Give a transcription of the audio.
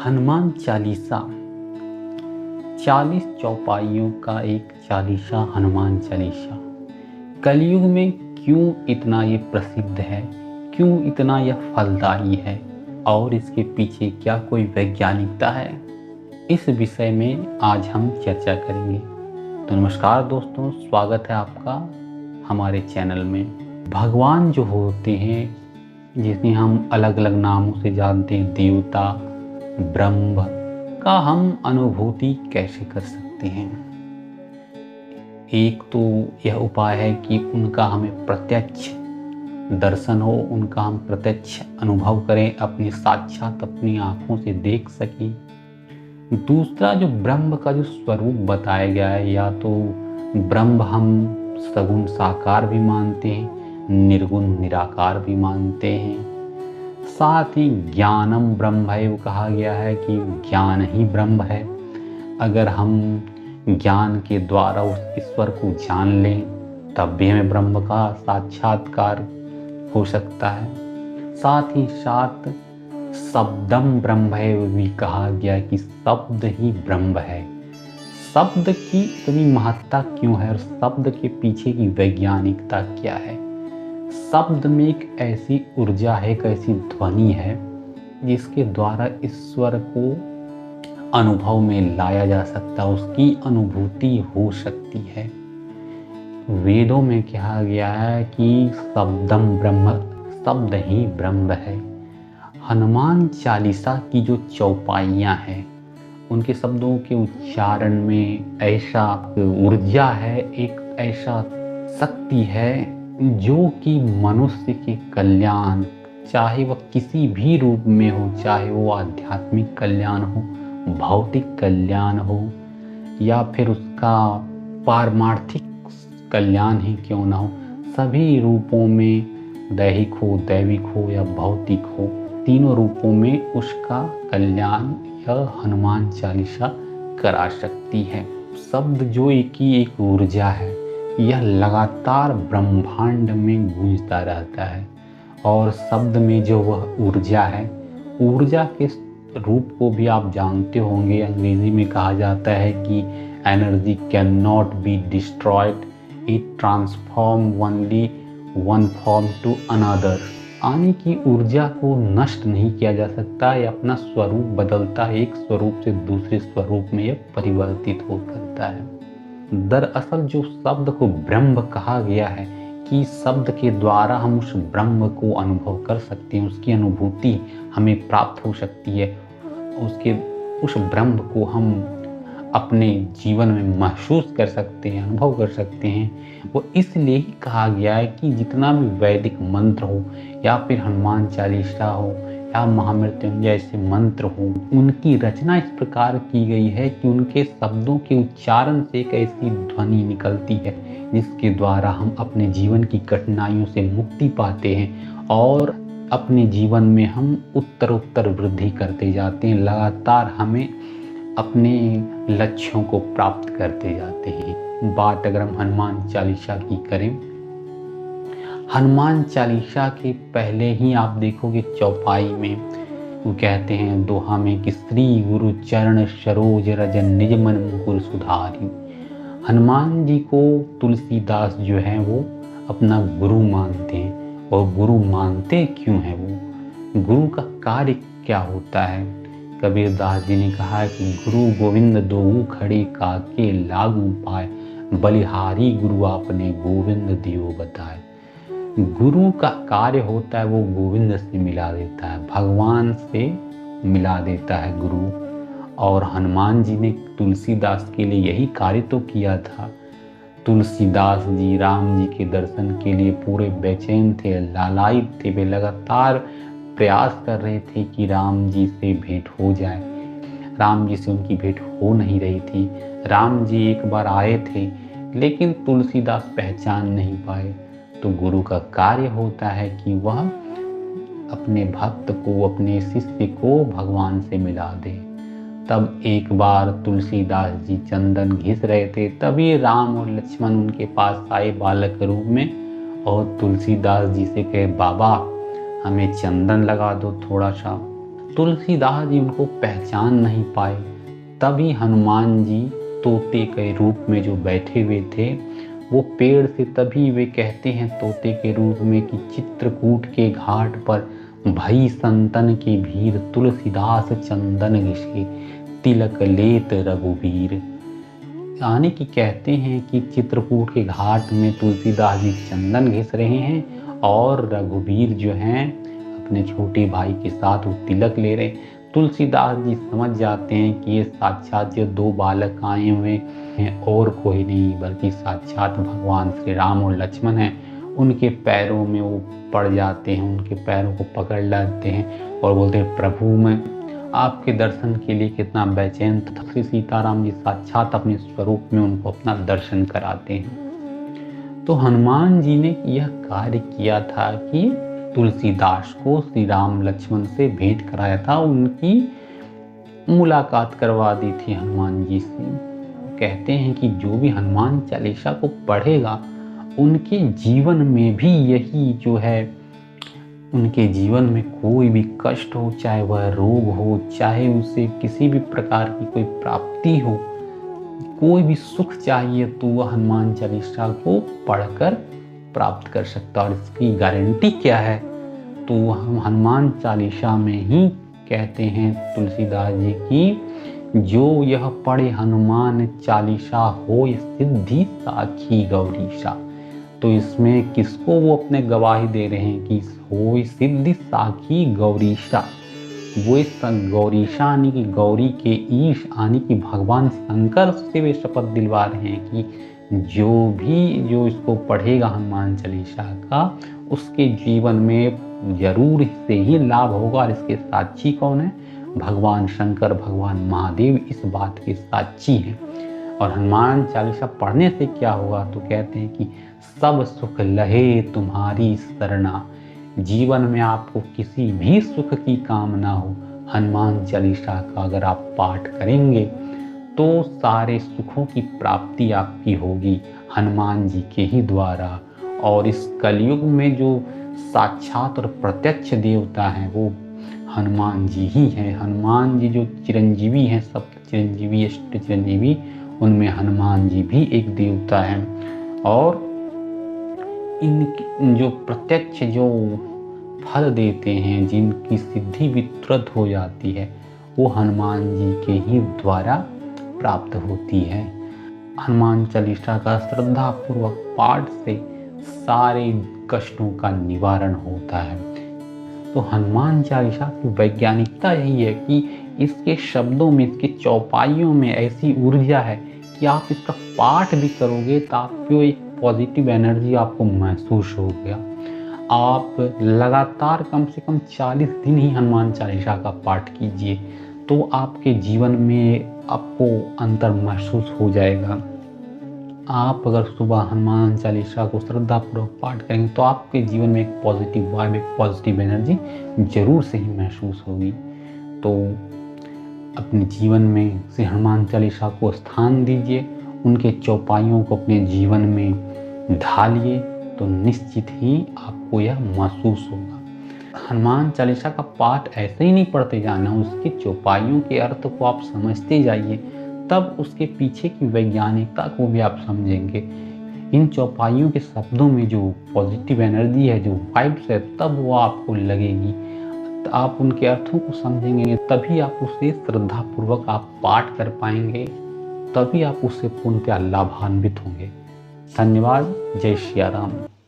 हनुमान चालीसा 40 चौपाइयों का एक चालीसा हनुमान चालीसा कलयुग में क्यों इतना ये प्रसिद्ध है, क्यों इतना यह फलदायी है और इसके पीछे क्या कोई वैज्ञानिकता है, इस विषय में आज हम चर्चा करेंगे। तो नमस्कार दोस्तों, स्वागत है आपका हमारे चैनल में। भगवान जो होते हैं, जिन्हें हम अलग अलग नामों से जानते हैं, देवता, ब्रह्म का हम अनुभूति कैसे कर सकते हैं। एक तो यह उपाय है कि उनका हमें प्रत्यक्ष दर्शन हो, उनका हम प्रत्यक्ष अनुभव करें, अपनी साक्षात अपनी आंखों से देख सकें। दूसरा, जो ब्रह्म का जो स्वरूप बताया गया है, या तो ब्रह्म हम सगुण साकार भी मानते हैं, निर्गुण निराकार भी मानते हैं। साथ ही ज्ञानम ब्रह्म है, वो कहा गया है कि ज्ञान ही ब्रह्म है। अगर हम ज्ञान के द्वारा उस ईश्वर को जान लें तब भी हमें ब्रह्म का साक्षात्कार हो सकता है। साथ ही साथ शब्दम ब्रह्म है, वो भी कहा गया कि शब्द ही ब्रह्म है। शब्द की इतनी महत्ता क्यों है और शब्द के पीछे की वैज्ञानिकता क्या है। शब्द में एक ऐसी ऊर्जा है, एक ऐसी ध्वनि है जिसके द्वारा ईश्वर को अनुभव में लाया जा सकता है, उसकी अनुभूति हो सकती है। वेदों में कहा गया है कि शब्दम ब्रह्म, शब्द ही ब्रह्म है। हनुमान चालीसा की जो चौपाइयाँ हैं, उनके शब्दों के उच्चारण में ऐसा ऊर्जा है, एक ऐसा शक्ति है जो कि मनुष्य के कल्याण, चाहे वह किसी भी रूप में हो, चाहे वो आध्यात्मिक कल्याण हो, भौतिक कल्याण हो, या फिर उसका पारमार्थिक कल्याण ही क्यों ना हो, सभी रूपों में, दैहिक हो, दैविक हो या भौतिक हो, तीनों रूपों में उसका कल्याण यह हनुमान चालीसा करा सकती है। शब्द जो एक ऊर्जा है, यह लगातार ब्रह्मांड में गूंजता रहता है और शब्द में जो वह ऊर्जा है, ऊर्जा के रूप को भी आप जानते होंगे। अंग्रेजी में कहा जाता है कि energy can not be destroyed, it transform only one form to another. आने की ऊर्जा को नष्ट नहीं किया जा सकता, यह अपना स्वरूप बदलता है, एक स्वरूप से दूसरे स्वरूप में यह परिवर्तित हो करता है। दरअसल जो शब्द को ब्रह्म कहा गया है कि शब्द के द्वारा हम उस ब्रह्म को अनुभव कर सकते हैं, उसकी अनुभूति हमें प्राप्त हो सकती है, उस ब्रह्म को हम अपने जीवन में महसूस कर सकते हैं, अनुभव कर सकते हैं। वो इसलिए ही कहा गया है कि जितना भी वैदिक मंत्र हो, या फिर हनुमान चालीसा हो, या महामृत्युंजय जैसे मंत्र हो, उनकी रचना इस प्रकार की गई है कि उनके शब्दों के उच्चारण से एक ऐसी ध्वनि निकलती है जिसके द्वारा हम अपने जीवन की कठिनाइयों से मुक्ति पाते हैं और अपने जीवन में हम उत्तर वृद्धि करते जाते हैं। लगातार हमें अपने लक्ष्यों को प्राप्त करते जाते हैं। बात अगर हम हनुमान चालीसा की करें, हनुमान चालीसा के पहले ही आप देखोगे चौपाई में वो कहते हैं दोहा में कि श्री गुरु चरण सरोज रज निज मन मुकुर सुधारी। हनुमान जी को तुलसीदास जो हैं वो अपना गुरु मानते हैं। और गुरु मानते क्यों हैं वो, गुरु का कार्य क्या होता है। कबीरदास जी ने कहा है कि गुरु गोविंद दोऊ खड़े काके लागू पाए, बलिहारी गुरु आपने गोविंद दियो बताए। गुरु का कार्य होता है वो गोविंद से मिला देता है, भगवान से मिला देता है गुरु। और हनुमान जी ने तुलसीदास के लिए यही कार्य तो किया था। तुलसीदास जी राम जी के दर्शन के लिए पूरे बेचैन थे, लालायित थे, वे लगातार प्रयास कर रहे थे कि राम जी से भेंट हो जाए। राम जी से उनकी भेंट हो नहीं रही थी। राम जी एक बार आए थे लेकिन तुलसीदास पहचान नहीं पाए। तो गुरु का कार्य होता है कि वह अपने भक्त को, अपने शिष्य को भगवान से मिला दे। तब एक बार तुलसीदास जी चंदन घिस रहे थे, तभी राम और लक्ष्मण उनके पास आए बालक रूप में और तुलसीदास जी से कहे, बाबा हमें चंदन लगा दो थोड़ा सा। तुलसीदास जी उनको पहचान नहीं पाए। तभी हनुमान जी तोते के रूप में जो बैठे हुए थे, वो पेड़ से तभी वे कहते हैं तोते के रूप में कि चित्रकूट के घाट पर भई संतन की भीड़, तुलसीदास चंदन घिसे तिलक लेत रघुबीर। यानी कि कहते हैं कि चित्रकूट के घाट में तुलसीदास जी चंदन घिस रहे हैं और रघुबीर जो हैं अपने छोटे भाई के साथ वो तिलक ले रहे हैं। तुलसीदास जी समझ जाते हैं कि ये साक्षात जो दो बालक आए हुए हैं और कोई नहीं बल्कि साक्षात भगवान श्री राम और लक्ष्मण हैं। उनके पैरों में वो पड़ जाते हैं, उनके पैरों को पकड़ लेते हैं और बोलते हैं प्रभु मैं आपके दर्शन के लिए कितना बेचैन था। श्री सीताराम जी साक्षात अपने स्वरूप में उनको अपना दर्शन कराते हैं। तो हनुमान जी ने यह कार्य किया था कि तुलसीदास को श्री राम लक्ष्मण से भेंट कराया था, उनकी मुलाकात करवा दी थी हनुमान जी से। कहते हैं कि जो भी हनुमान चालीसा को पढ़ेगा उनके जीवन में भी यही जो है, उनके जीवन में कोई भी कष्ट हो, चाहे वह रोग हो, चाहे उसे किसी भी प्रकार की कोई प्राप्ति हो, कोई भी सुख चाहिए तो वह हनुमान चालीसा को पढ़कर प्राप्त कर सकता है। और इसकी गारंटी क्या है, तो हम हनुमान चालीसा में ही कहते हैं तुलसीदास जी की जो यह पढ़े हनुमान चालीसा हो सिद्धि साखी गौरीशा। तो इसमें किसको वो अपने गवाही दे रहे हैं कि हो सिद्धि साखी गौरीशा। वो इस गौरीशा यानी कि गौरी के ईश यानी कि भगवान शंकर से वे शपथ दिलवा रहे हैं कि जो इसको पढ़ेगा हनुमान चालीसा का उसके जीवन में जरूर इससे ही लाभ होगा। और इसके साक्षी कौन है? भगवान शंकर, भगवान महादेव इस बात के साक्षी हैं। और हनुमान चालीसा पढ़ने से क्या होगा, तो कहते हैं कि सब सुख लहे तुम्हारी शरणा। जीवन में आपको किसी भी सुख की कामना हो, हनुमान चालीसा का अगर आप पाठ करेंगे तो सारे सुखों की प्राप्ति आपकी होगी हनुमान जी के ही द्वारा। और इस कलयुग में जो साक्षात और प्रत्यक्ष देवता हैं वो हनुमान जी ही हैं। हनुमान जी जो चिरंजीवी हैं, सब चिरंजीवी अष्ट चिरंजीवी, उनमें हनुमान जी भी एक देवता हैं। और इन जो प्रत्यक्ष जो फल देते हैं, जिनकी सिद्धि भी तुरंत हो जाती है, वो हनुमान जी के ही द्वारा प्राप्त होती है। हनुमान चालीसा का श्रद्धा पूर्वक पाठ से सारे कष्टों का निवारण होता है। तो हनुमान चालीसा की वैज्ञानिकता यही है कि इसके शब्दों में, इसके चौपाइयों में ऐसी ऊर्जा है कि आप इसका पाठ भी करोगे तो आपको एक पॉजिटिव एनर्जी आपको महसूस हो गया। आप लगातार कम से कम 40 दिन ही हनुमान चालीसा का पाठ कीजिए तो आपके जीवन में आपको अंतर महसूस हो जाएगा। आप अगर सुबह हनुमान चालीसा को श्रद्धापूर्वक पाठ करेंगे तो आपके जीवन में एक पॉजिटिव वाइब, एक पॉजिटिव एनर्जी जरूर से ही महसूस होगी। तो अपने जीवन में से हनुमान चालीसा को स्थान दीजिए, उनके चौपाइयों को अपने जीवन में ढालिए तो निश्चित ही आपको यह महसूस होगा। हनुमान चालीसा का पाठ ऐसे ही नहीं पढ़ते जाना, उसकी चौपाइयों के अर्थ को आप समझते जाइए, तब उसके पीछे की वैज्ञानिकता को भी आप समझेंगे। इन चौपाइयों के शब्दों में जो पॉजिटिव एनर्जी है, जो वाइब्स है, तब वो आपको लगेगी। तो आप उनके अर्थों को समझेंगे, तभी आप उसे श्रद्धापूर्वक आप पाठ कर पाएंगे, तभी आप उससे पूर्णतः लाभान्वित होंगे। धन्यवाद। जय श्री राम।